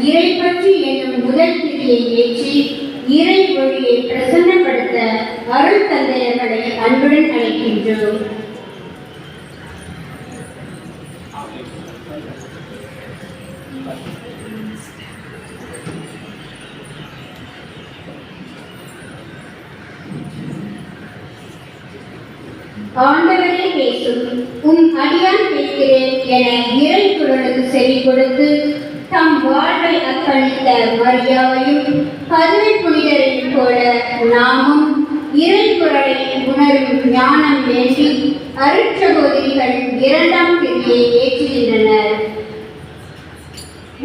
இறை பற்றி என்னும் முதல் கிரியை ஏற்றி இறை மொழியை பிரசன்னப்படுத்த அருள் தந்தையர்களை அன்புடன் அழைக்கின்றோம். ஆண்டவரே பேசும், உம் அடியான் கேட்கிறேன் என இறை குரலுக்கு செவி கொடுத்து தம் வாழ்வை அர்ப்பணித்த மரியாவையும் கருணை புனிதரையும் போல நாமும் இறை குரலை உணரும் ஞானம் வேண்டி அருட்சகோதரிகள் இரண்டாம் கிரியை ஏற்றுகின்றனர்.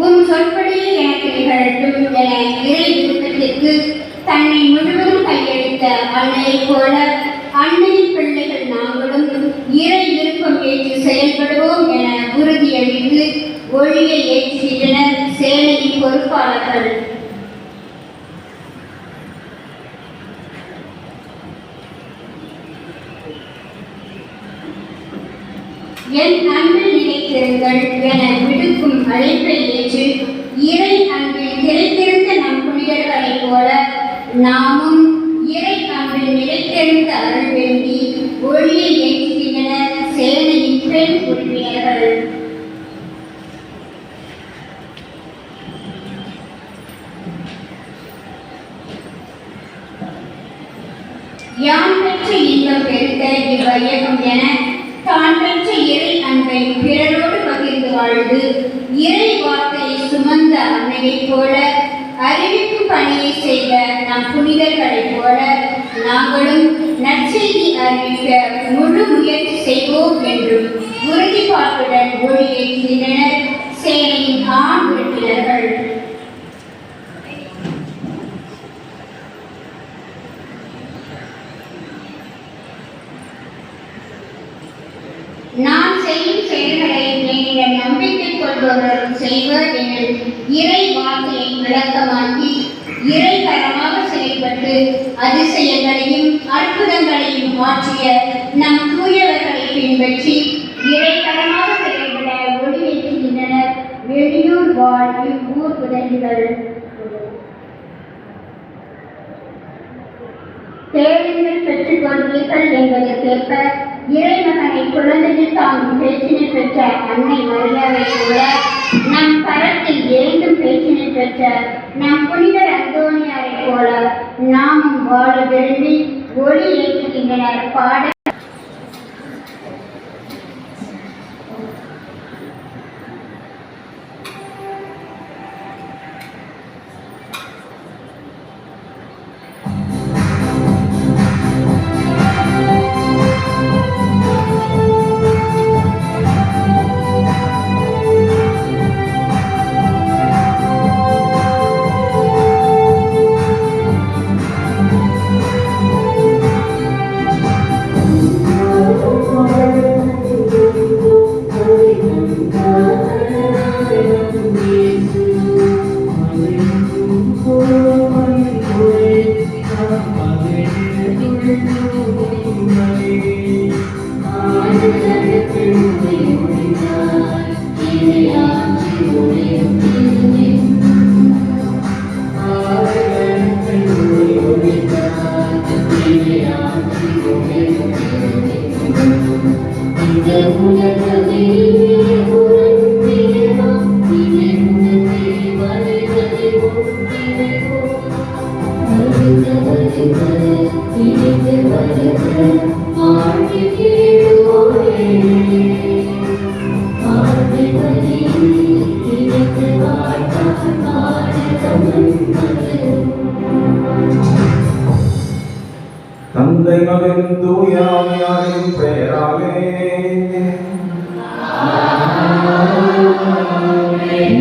உம் சொற்படியே எனக்கு நிகழட்டும் என இறை விருப்பத்திற்கு தன்னை முழுவதும் கையெழுத்த அன்னையை போல அன்னையின் பிள்ளைகள் நாங்களும் இறை விருப்பம் ஏற்று செயல்படுவோம் என உறுதியளித்து ஒளியை ஏற்றுகின்றனர் சேனையின் பொறுப்பாளர்கள். என் அன்பில் நிலைத்திருங்கள் என விடுக்கும் அழைப்பை ஏற்று இறை அன்பில் நிலைத்திருந்த நம் புனிதர்களைப் போல நாமும் இறை அன்பில் நிலைத்திருந்த அருள் வேண்டி ஒளியை ஏற்றுகின்றனர் சேனையின் பெண் உறுப்பினர்கள். யான் பெற்ற இன்பம் பெருத்த இவ்வையகம் என தான் பெற்ற இறை அன்பை பிறரோடு பகிர்ந்து வாழ்ந்து இறை வார்த்தையை சுமந்த அன்னையைப் போல அறிவிக்கும் பணியை செய்த நம் புனிதர்களைப் போல நாங்களும் நற்செய்தி அறிவிக்க முழு முயற்சி செய்வோம் என்றும் உறுதிப்பாட்டுடன் ஒளியேற்றுகின்றனர் சேனையின் ஆண் உறுப்பினர்கள். நான் செய்யும் செயல்களை என்னிடம் நம்பிக்கை கொள்பவர்களும் செய்வர் எனும் இறை வார்த்தையை விளக்கமாக்கி இறைகரமாக செயல்பட்டு அதிசயங்களையும் அற்புதங்களையும் மாற்றிய நம் தூயவர்களை பின்பற்றி இறைகரமாக செயல்பட ஒளியேற்றுகின்றனர் வெளியூர் வாழ் இவ்வூர் உதவிகள் தேவைகள் பெற்றுக் கொள்வீர்கள் என்பதற்கேற்ப இறைமகனை குழந்தையில் தாங்கும் பேச்சினை பெற்ற அன்னை மரியாதை போல நம் கரத்தில் ஏந்தும் பேச்சினை பெற்ற நம் புனிதர் அந்தோணியாரை போல நாமும் வாழ விரும்பி ஒளி ஏற்றுகின்றனர் பாட தந்தை மகன் தூய ஆவியாரின் பெயராலே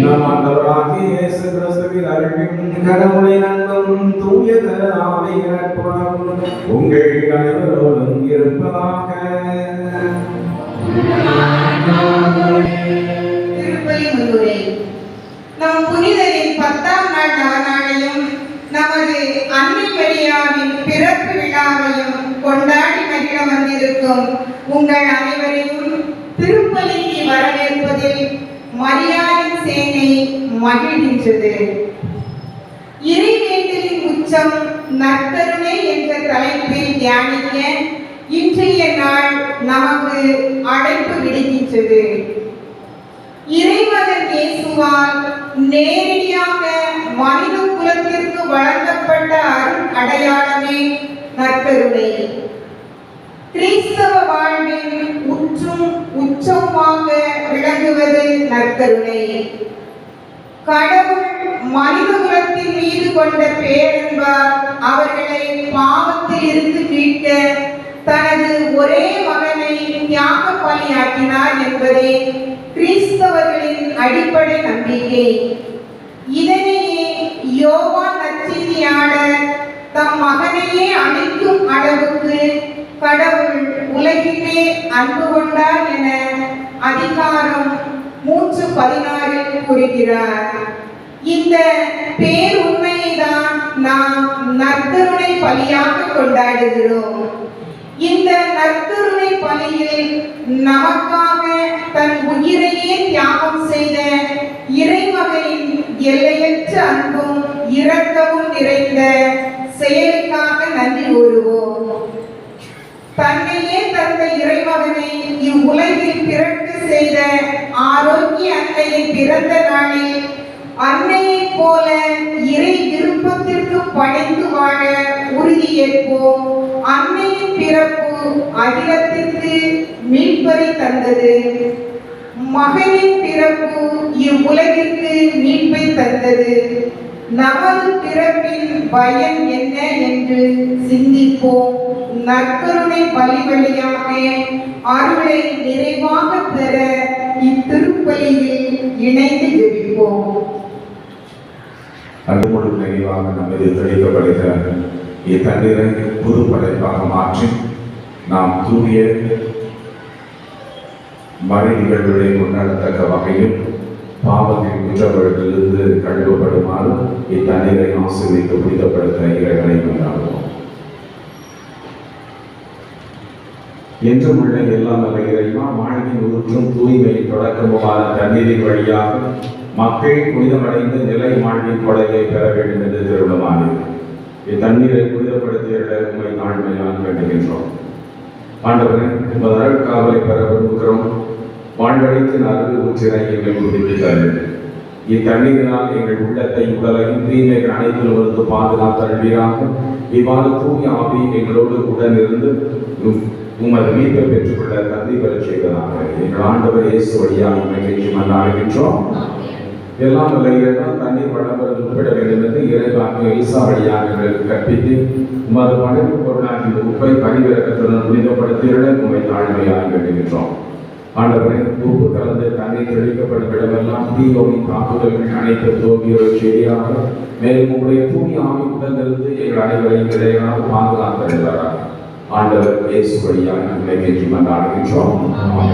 நம் ஆண்டவராகிய இயேசு கிறிஸ்துவின் அருளும் கடவுளின் அன்பும் தூய ஆவியின் நட்புறவும் உங்கள் அனைவரோடும் இருப்பதாக. திருப்பலி முன்னுரை. நம் புனிதரின் 10ஆம் நாள் நவநாளையும் நமது அன்னை மரியாவின் பிறப்பு விழாவையும் கொண்டாடி மகிழ வந்திருக்கும் உங்கள் அனைவரையும் திருப்பலிக்கு வரவேற்பதில் மரியாவின் சேனை மகிழ்கின்றது. இறைவேண்டலின் உச்சம் நற்கருணை என்ற தலைப்பில் தியானிக்க இன்றைய நாள் நமக்கு அழைப்பு விடுகின்றது. இறைமகன் இயேசுவால் நேரடியாக மனித குலத்திற்கு வழங்கப்பட்ட அருள் அடையாளமே நற்கருணை. கிறிஸ்தவ வாழ்வின் உச்சமாக விளங்குவது நற்கருணை. கடவுள் மனித குலத்தின் மீது கொண்ட பேரன்பால் அவர்களை பாவத்தில் இருந்து மீட்க தனது ஒரே மகனை தியாக பலியாக்கினார் என்பதே கிறிஸ்தவர்களின் அடிப்படை நம்பிக்கை. இதனையே யோவான் நற்செய்தியாளர் தம் மகனையே அளிக்கும் அளவுக்கு கடவுள் உலகிலே அன்பு கொண்டார் என அதிகாரம் 3:16 கூறுகிறார். இந்த பேருண்மையை தான் நாம் நற்கருணை பலியாக கொண்டாடுகிறோம். இந்த நற்கருணை பலியில் நமக்காக தன் உயிரையே தியாகம் செய்த இறைமகனின் எல்லையற்ற அன்பும் இரக்கமும் நிறைந்த செயலுக்காக நன்றி கூறுவோம். தன்னையே தந்த இறைமகனை இவ்வுலகில் பிறக்க செய்த ஆரோக்கிய அன்னையின் பிறந்த நாளில் அன்னையைப் போல இறை விருப்பத்திற்கு பணிந்து வாழ உறுதியேற்போம். அன்னையின் பிறப்பு அகிலத்திற்கு மீட்பரை தந்தது. மகனின் பிறப்பு இவ்வுலகிற்கு மீட்பை தந்தது. நமது பிறப்பின் பயன் என்ன என்று சிந்திப்போம். நற்கருணை பலி வழியாக அருளை நிறைவாக பெற இத்திருப்பலியில் இணைந்து ஜெபிப்போம். அன்போடு நிறைவாக நமது தெளிக்கப்படுகிற இத்தண்ணீரை புது படைப்பாக மாற்றி நாம் தூய மறை நிகழ்வுகளை கொண்டாடத்தக்க வகையில் பாவத்தின் குற்றவர்களிலிருந்து கழுவப்படுமாறு இத்தண்ணீரை ஆசீர்வதித்து புனிதப்படுத்த இறைவனை கொண்டாடுவோம். என்றும் உள்ள எல்லாம் வல்ல இறைவா, வாழ்வின் ஊற்றும் தூய்மையின் தொடக்கமுமான தண்ணீரின் வழியாக மக்கள் புனிதமடைந்து நிலை வாழ்வின் கொடையை பெற வேண்டும் என்று திருவிழமானது. இத்தண்ணீரை புனிதப்படுத்திய உண்மை தாழ்மையால் வேண்டுகின்றோம். ஆண்டவரே, உமது அருட்காவலை பெற விரும்புகிறோம். வாழ்வழித்தின் அருள் ஊற்றினை எங்கள் புதுப்பித்தாரு. இத்தண்ணீரினால் எங்கள் உள்ளத்தை உடலையும் தீமைகள் அனைத்திலும் இருந்து பாதுகாத்தல்வீராக. இவ்வாறு தூய ஆவி எங்களோடு உடன் இருந்து உமது மீட்பை பெற்றுக்கொள்ள தந்தை பெறச் செய்வதாக. எங்கள் ஆண்டவர் இயேசு வழியாக மகிழ்ச்சி மன்றாடுகின்றோம். எல்லாம் வல்ல இறைவன் தண்ணீர் வளம்பெறுவது உட்பட வேண்டும் என்று இறைவாக்கு ஈசா வழியாக எங்களுக்கு கற்பித்து உமது படைப்பு பொருளாகி உப்பை பரிவிறக்கத்துடன் புனிதப்படுத்திட உண்மை தாழ்மையாக வேண்டுகின்றோம். ஆண்டவரை உப்பு கலந்து தண்ணீர் தெளிக்கப்படும் இடமெல்லாம் தீயோவின் தாக்குதல்கள் அனைத்து தோல்வியோடு செய்தியாக மேலும் உங்களுடைய தூய ஆவி உடனிருந்து எங்கள் அனைவரையும் இடையாக பாதுகாத்திருந்தாராக. ஆண்டவர் இயேசு வழியாக நம்மை வெற்றி மன்றாடுகின்றோம். நம்மை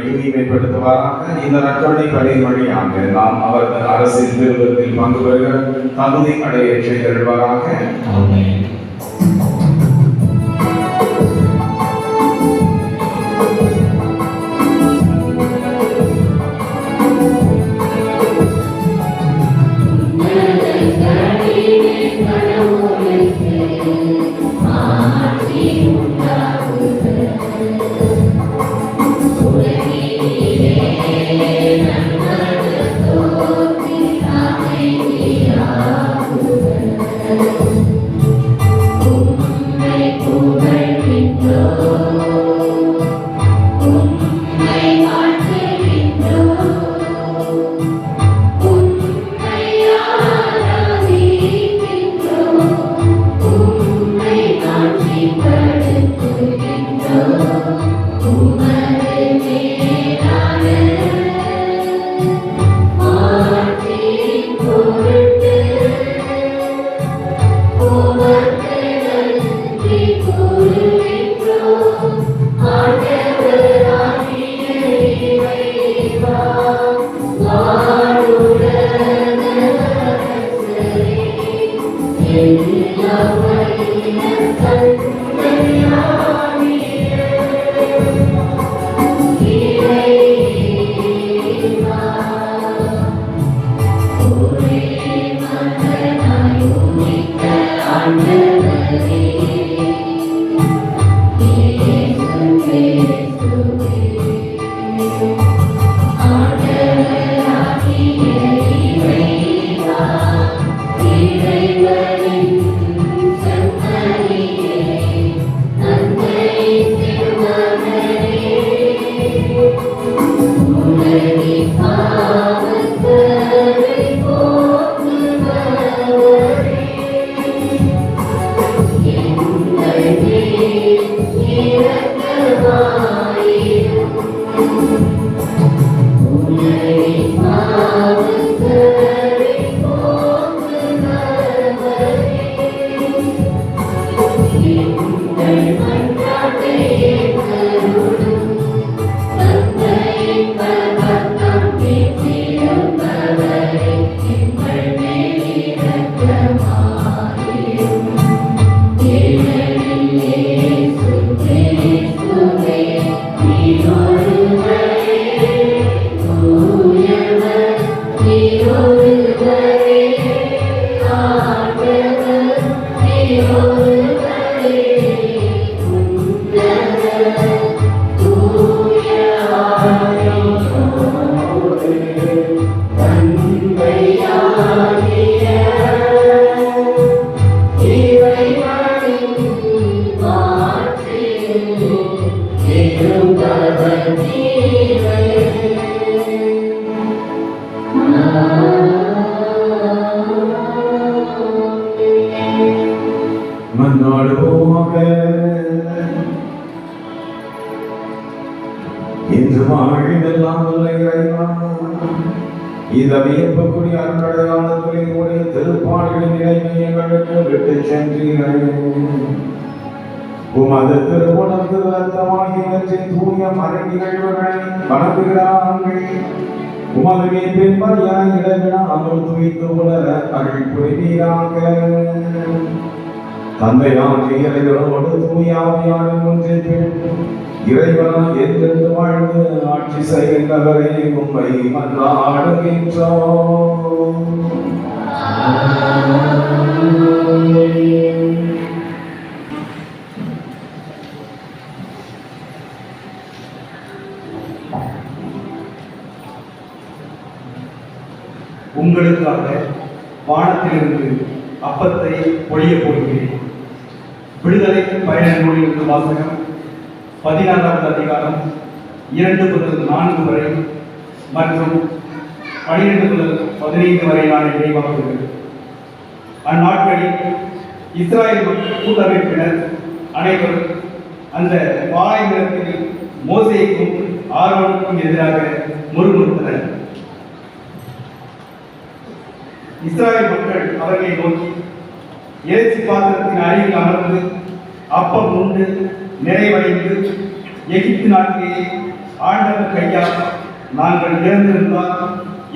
தூய்மைப்படுத்துவாராக. இந்த நற்கருணை பணியின் வழியாக நாம் அவரது அரசின் நிறுவனத்தில் பங்கு பெறுகிற தகுதி அடைய செய்தருள்வாராக. மன்னாடுவோமாக. இன்று வாழ்வெல்லாம் வல்ல இறைவா, இந்த வியப்புக்குரிய அருளடையாளத்திலே உடைய திருப்பாடுகளின் நிலைமை எங்களுக்கு விட்டு சென்றீர்கள். உமது திருவுணம் திருத்தமாகியவற்றின் தூய மறை நிகழ்வுகளை வணங்குகிறார்கள். உமது மீட்பின் பலியாய் இடவிடாமல் துய்த்து உணர அருள் புரிவீராக. தந்தையாகிய இறைவனோடு தூய ஆவியாரின் ஒன்றில் இறைவனா என்றென்று வாழ்ந்து ஆட்சி செய்கின்றவரை உம்மை மன்றாடுகின்றோம். உங்களுக்காக வானத்திலிருந்து அப்பத்தை பொழிய போகிறேன். விடுதலை பயண நூலிலிருந்து வாசகம். 16வது அதிகாரம் 2 முதல் 4 வரை மற்றும் 12 முதல் 15 வரையிலான இறைவாக்குகள். அந்நாட்களில் இஸ்ராயேல் கூட்டமைப்பினர் அனைவரும் அந்த பாலை நிலத்தில் மோசேக்கும் ஆரோனுக்கும் எதிராக முறுமுறுத்தனர். இஸ்ராயேல் மக்கள் அவர்களை நோக்கி, இறைச்சி பாத்திரத்தின் அருகில் அமர்ந்து அப்பம் உண்டு நிறைவடைந்து எகிப்து நாட்டிலே ஆண்டவர் கையால் நாங்கள் இறந்திருந்தால்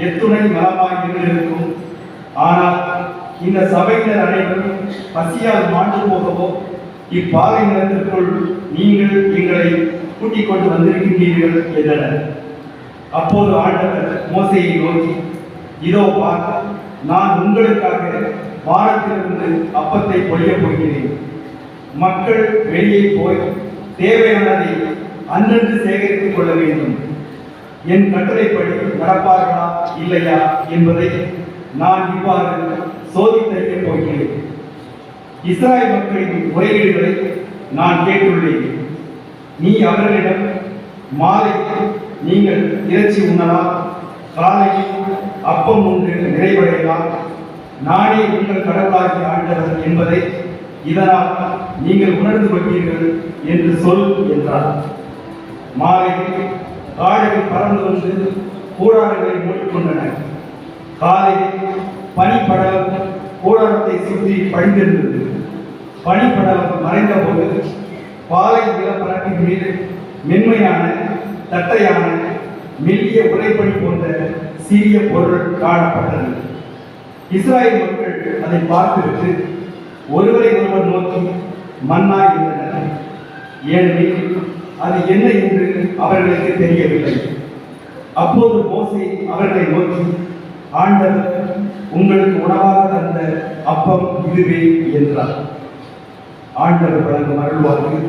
எத்துணை நலமாய் இருந்திருக்கும். ஆனால் இந்த சபையினர் அனைவரும் பசியால் மாண்டு போகவோ இப்பாலை நிலத்திற்குள் நீங்கள் எங்களை கூட்டிக் கொண்டு வந்திருக்கின்றீர்கள் என்றனர். அப்போது ஆண்டவர் மோசேயை நோக்கி, இதோ பார், நான் உங்களுக்காக வானத்திலிருந்து அப்பத்தை பொழியப் போகிறேன். மக்கள் வெளியே போய் தேவையானதை அன்றன்று சேகரித்துக் கொள்ள வேண்டும். என் கட்டளைப்படி நடப்பார்களா இல்லையா என்பதை நான் இவ்வாறு சோதித்தறிக்கப் போகிறேன். இஸ்ராயேல் மக்களின் முறையீடுகளை நான் கேட்டுள்ளேன். நீ அவர்களிடம், மாலை நீங்கள் இறைச்சி உண்ணலாம், காலையில் அப்பம் உண்டு நிறைவடையலாம், நானே உங்கள் கடவுளாகிய ஆண்டவர் என்பதை இதனால் நீங்கள் உணர்ந்து கொள்வீர்கள் என்று சொல் என்றார். மாலையில் காடுகள் பறந்து வந்து கூடாரங்களை மூடிக்கொண்டன. காலையில் பனிப்படலம் கூடாரத்தை சுற்றி பழிந்திருந்தது. பனிப்படலம் மறைந்த போது பாலை நிலப்பரப்பின் மீது மென்மையான தட்டையான மெல்லிய உரைப்பணி போன்ற சிறிய பொருள் காணப்பட்டது. இஸ்ராயேல் மக்கள் அதை பார்த்துவிட்டு ஒருவரை ஒருவர் நோக்கி மன்னா என்றனர். ஏனெனில் அது என்ன என்று அவர்களுக்கு தெரியவில்லை. அப்போது மோசே அவர்களை நோக்கி, ஆண்டவர் உங்களுக்கு உணவாக தந்த அப்பம் இதுவே என்றார். ஆண்டவர் வழங்கும் அருள்வாக்கு.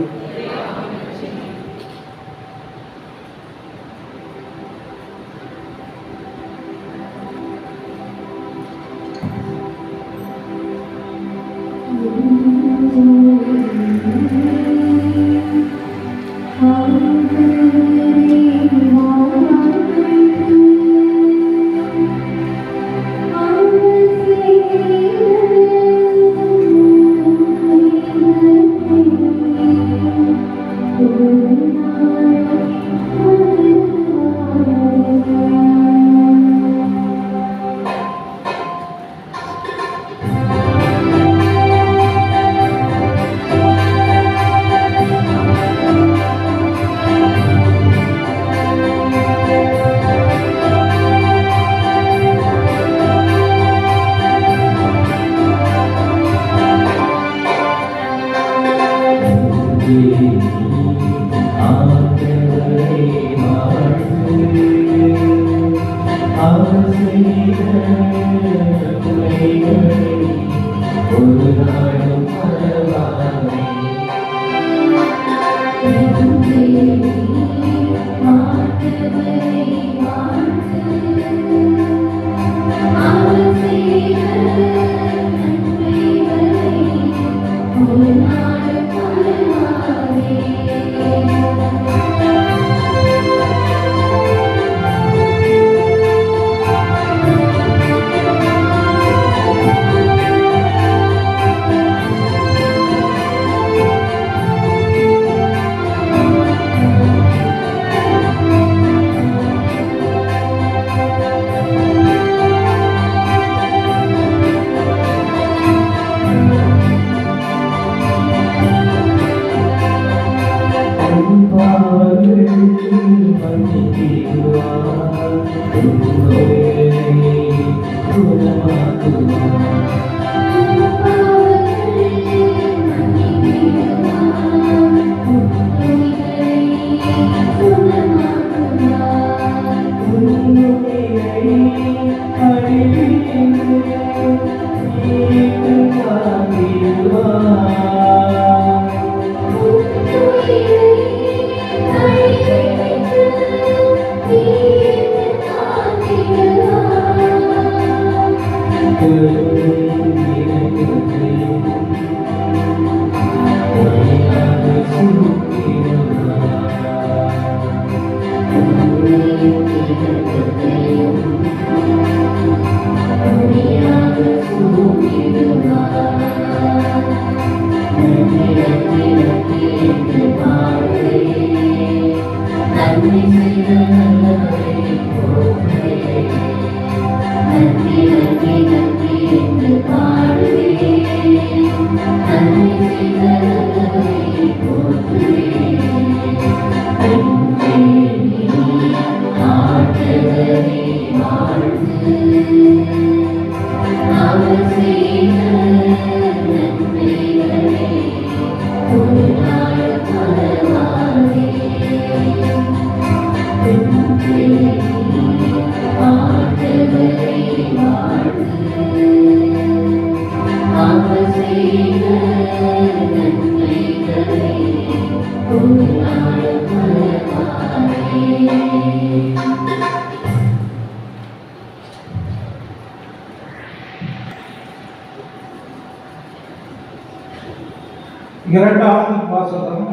இரண்டாவது வாசகம்.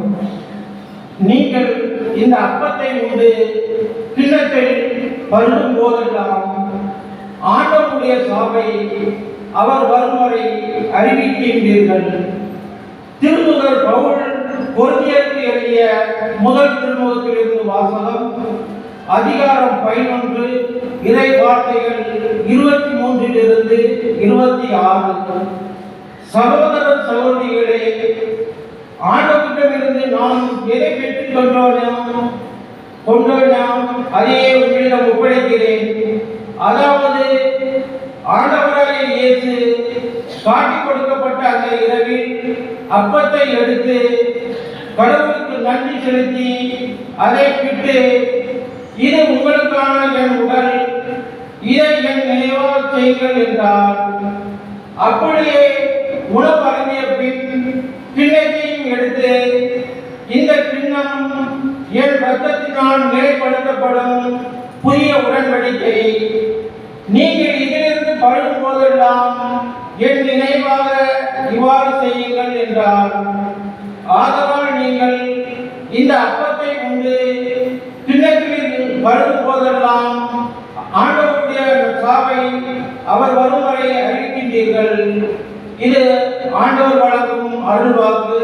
நீங்கள் இந்த அப்பத்தை உண்டு கிண்ணத்தை பருகும் போதெல்லாம் ஆண்டவருடைய சாவை அவர் வரும் வரை அறிவிக்கின்றீர்கள். திருமுதல் பவுல் கொரிந்தியருக்கு எழுதிய முதல் திருமுகத்திலிருந்து வாசகம். அதிகாரம் 11 இறை வார்த்தைகள் 23 26. சகோதர சகோதரிகளே, ஆண்டவரிடமிருந்து நாம் எதை பெற்றுக் கொண்டோனோ அதையே உங்களிடம் ஒப்படைக்கிறேன். அதாவது ஆண்டவராகிய இயேசு காட்டிக் கொடுக்கப்பட்ட அந்த இரவில் அப்பத்தை எடுத்து கடவுளுக்கு நன்றி செலுத்தி அதை பிட்டு, இது உங்களுக்கான என் உடல், இதை என் நினைவாக செய்யுங்கள் என்றார். அப்படியே உணவு அருந்திய பின் கிண்ணத்தையும் எடுத்து, இந்த கிண்ணம் என் இரத்தத்தினால் நிலைப்படுத்தப்படும் புதிய உடன்படிக்கை. நீங்கள் இதிலிருந்து பருகும் போதெல்லாம் என் நினைவாக இவ்வாறு செய்யுங்கள் என்றார். ஆதலால் நீங்கள் இந்த அப்பத்தை உண்டு கிண்ணத்தில் பருகும் போதெல்லாம் ஆண்டவருடைய சாவை அவர் வரும் வரை அறிவிக்கின்றீர்கள். இது ஆண்டவர் வழங்கும் அருள்வாக்கு.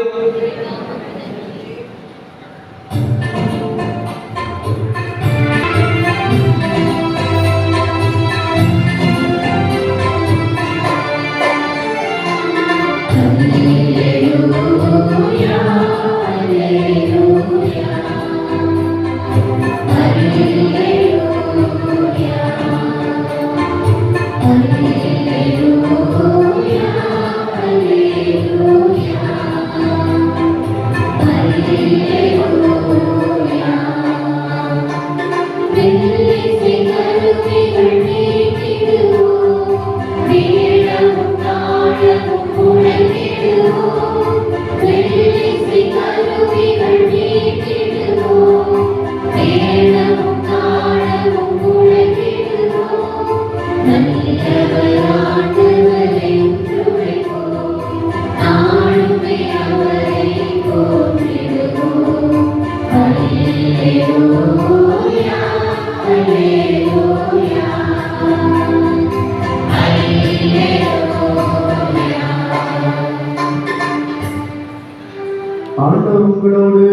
ஆண்டவர் உங்களோடு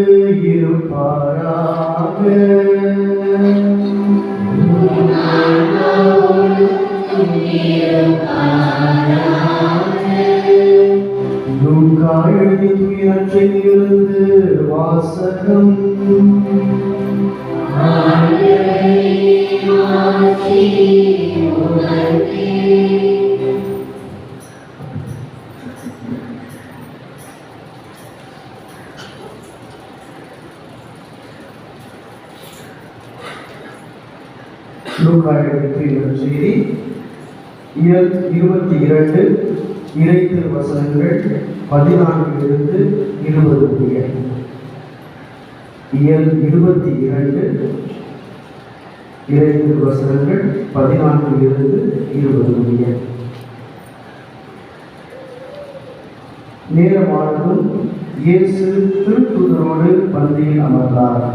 இருப்பாராக. லூக்கா எழுதிய நற்செய்தியிலிருந்து வாசகம். லூக்கா எழுதிய செய்தி இயல் 22 இறை திருவசனங்கள் 14 20 முடிய. இயல் 22 இறை திருவசனங்கள் 14 20 முடிய. நேரமானதும் இயேசு திருத்தூதரோடு பந்தியில் அமர்ந்தார்.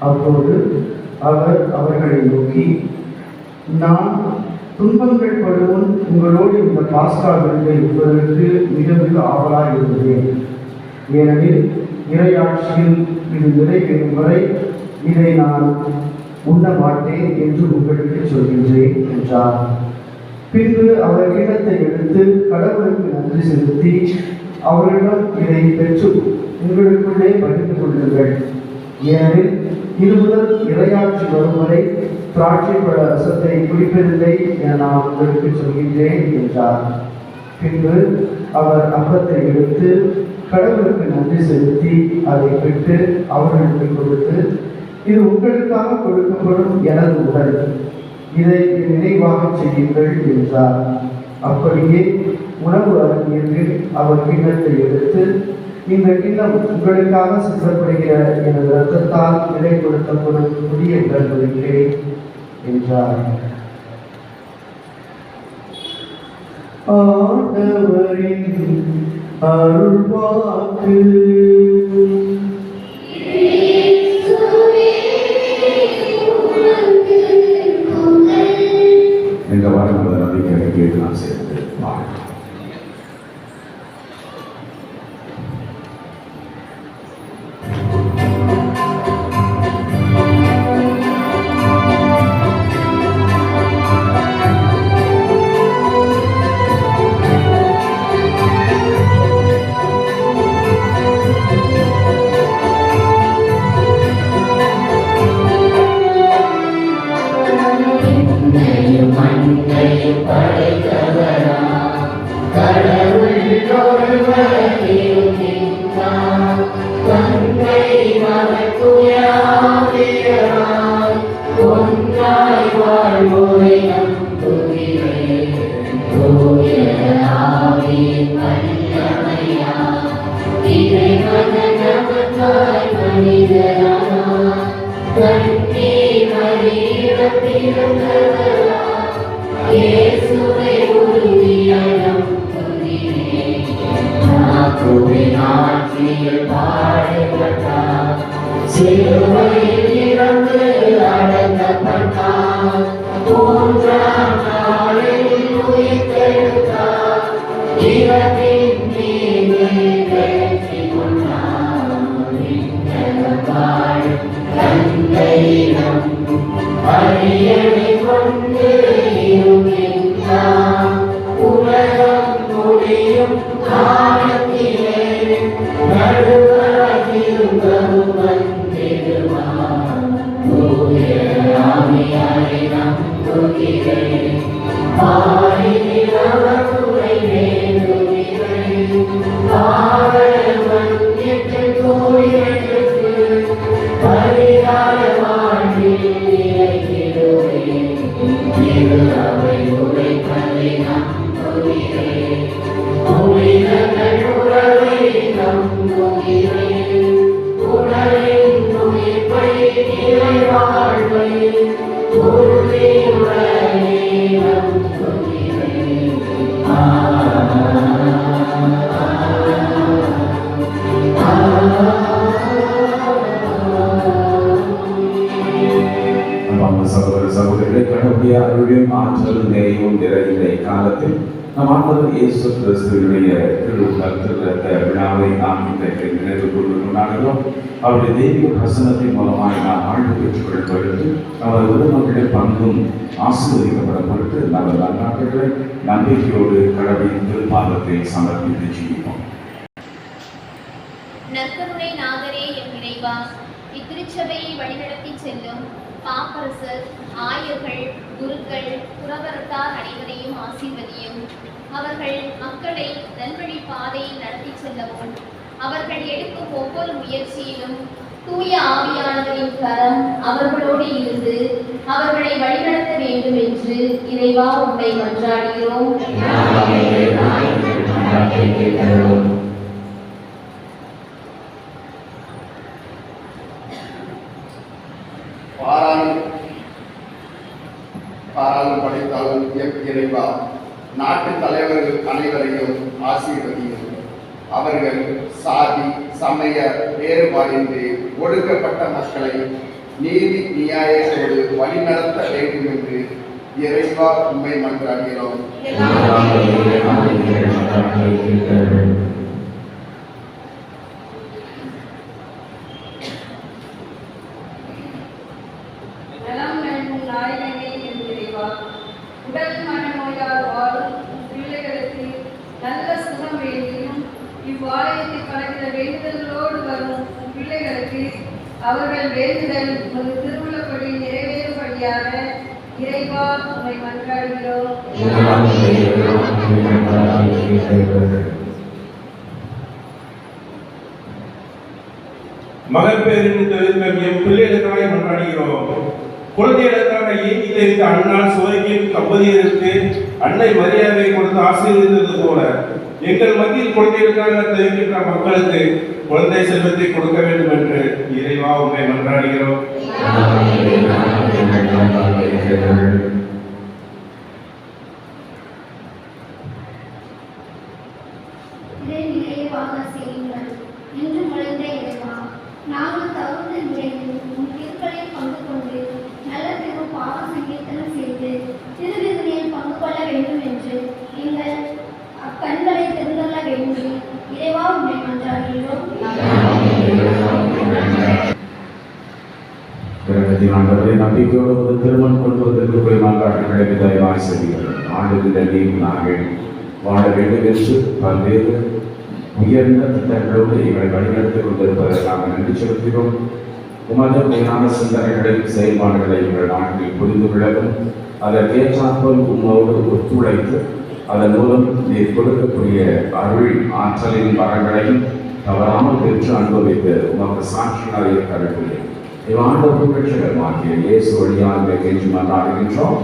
அப்போது அவர் அவர்களை நோக்கி, நான் துன்பங்கள் படுவோம் உங்களோடு இந்த பாஸ்கா விருந்தை உண்பதற்கு மிக மிக ஆவலாக இருந்தேன். ஏனெனில் இறையாட்சியில் இது நிறைவேறும் வரை இதை நான் உண்ண மாட்டேன் என்று உங்களுக்கு சொல்கின்றேன் என்றார். பின்பு அவர் கிண்ணத்தை எடுத்து கடவுளுக்கு நன்றி செலுத்தி அவரிடம், இதை பெற்று உங்களுக்குள்ளே பகிர்ந்து கொள்ளுங்கள். ஏனெனில் இது முதல் இறையாட்சி வரும் வரை திராட்சை பழ ரசத்தை குடிப்பதில்லை என நான் உங்களுக்கு சொல்கின்றேன் என்றார். பின்பு அவர் அப்பத்தை எடுத்து கடவுளுக்கு நன்றி செலுத்தி அதை பெற்று அவர்களுக்கு கொடுத்து, இது உங்களுக்காக கொடுக்கப்படும் எனது உடல், இதை நினைவாக செய்யுங்கள் என்றார். அப்படியே உணவு அருந்தியது அவர் கிண்ணத்தை எடுத்து, இந்த கிண்ணம் உங்களுக்காக சிற்றப்படுகிற எனது இரத்தத்தால் விலை கொடுக்கப்படும் புதிய உடன்படிக்கை என்றார். ஆண்டவரின் அருள்வாக்கு. இந்த வாரம் நம்பிக்கை நாம் சேர்ந்து வாழ்க்கை. ஆற்றல் நிறைவும் நிறைந்த காலத்தில் நம் ஆண்டவர் இயேசு கிறிஸ்துவினுடைய விழாவை நாம் இன்றைக்கு நினைவு கூர்ந்து கொண்டாடுகிறோம். அவருடைய தெய்வீக பிரசன்னத்தின் மூலமாக நாம் ஆண்டு பெற்றுக் கொள்ள பொழுது நமது உறவுகளின் பங்கும் ஆசீர்வதிக்கப்பட பொழுது நமது நன்னாட்களை நம்பிக்கையோடு கடவுளின் திருப்பாதத்தை சமர்ப்பித்து ஜீவிப்போம். நற்கருணை நாதரே என் இறைவா, இத்திருச்சபையை வழிநடத்தி செல்லும் பாப்பரசர், ஆயர்கள், குருக்கள், புரவரத்தார் அனைவரையும் ஆசீர்வதியும். அவர்கள் மக்களை நல்வழி பாதையில் நடத்தி செல்லவும், அவர்கள் எடுக்கும் ஒவ்வொரு முயற்சியிலும் தூய ஆவியானவரின் கரம் அவர்களோடு இருந்து அவர்களை வழிநடத்த வேண்டும் என்று இறைவா உம்மை மன்றாடுகிறோம். பாராளும் படைத்தாலும் இறைவா, நாட்டு தலைவர்கள் அனைவரையும் ஆசீர்வதியும். அவர்கள் சாதி சமய வேறுபாடின்றி ஒடுக்கப்பட்ட மக்களை நீதி நியாயத்தோடு வழிநடத்த வேண்டும் என்று இறைவா உம்மை மன்றாடுகிறோம். உடல் மனநோயால் வாழும் பிள்ளைகளுக்கு நல்ல சுகம் வேண்டியும் இவ்வாலயத்தில் கலக்கிற வேண்டுதலோடு வரும் பிள்ளைகளுக்கு அவர்கள் வேண்டுதல் ஒரு திருவுள்ளப்படி நிறைவேறும்படியாக இறைவா உம்மை மன்றாடுகிறோம். மகப்பேரின் எம் பிள்ளைகளுக்காக மன்றாடுகிறோம். குழந்தைகளுக்காக ஏங்கி தெரிந்த அண்ணால் சோதனையும் தம்பதியருக்கு அன்னை மரியாதை கொடுத்து ஆசீர்வதித்தது போல எங்கள் மத்தியில் குழந்தைகளுக்காக தெரிவிக்கின்ற மக்களுக்கு குழந்தை செல்வத்தை கொடுக்க வேண்டும் என்று இறைவா உம்மை மன்றாடுகிறோம். இதை நிறைவாக செய்யுங்கள் என்று முளைந்த இறைவா, நாங்கள் தகுந்த முறையில் உன் திருக்களில் பங்கு கொண்டு நல்ல திரு பாவ சங்கீர்த்தனம் செய்து திருவிருந்தில் பங்கு கொள்ள வேண்டும் என்று எங்கள் கண்களை திருந்தள்ள வேண்டும். இறைவா உம்மை மன்றாடுகிறோம். நம்பிக்கையோடு ஒரு திருமணம் கொண்டு வந்திருக்கக்கூடிய மாநாட்டுகளை தயவாய் செய்கிறோம். ஆண்டுகளில் நாங்கள் வாழ வேண்டும் என்று பல்வேறு உயர்ந்த திட்டங்களோடு எங்களை வழிநடத்திக் கொண்டிருப்பதற்காக நன்றி செலுத்துகிறோம். உமது மேலான சிந்தனைகளை செயல்பாடுகளை எங்கள் நாட்டில் புரிந்து கொள்ளவும் அதற்கேற்றாற்போல் உம்மோடு ஒத்துழைத்து அதன் மூலம் நீர் கொடுக்கக்கூடிய அருள் ஆற்றலின் வரங்களையும் தவறாமல் பெற்று அனுபவித்து உமக்கு சாட்சியாக இருக்கிறேன். இவ்வாண்டு புகழ்ச்சிகரமாகிய இயேசு வழியாக கெஞ்சி மன்றாடுகின்றோம்.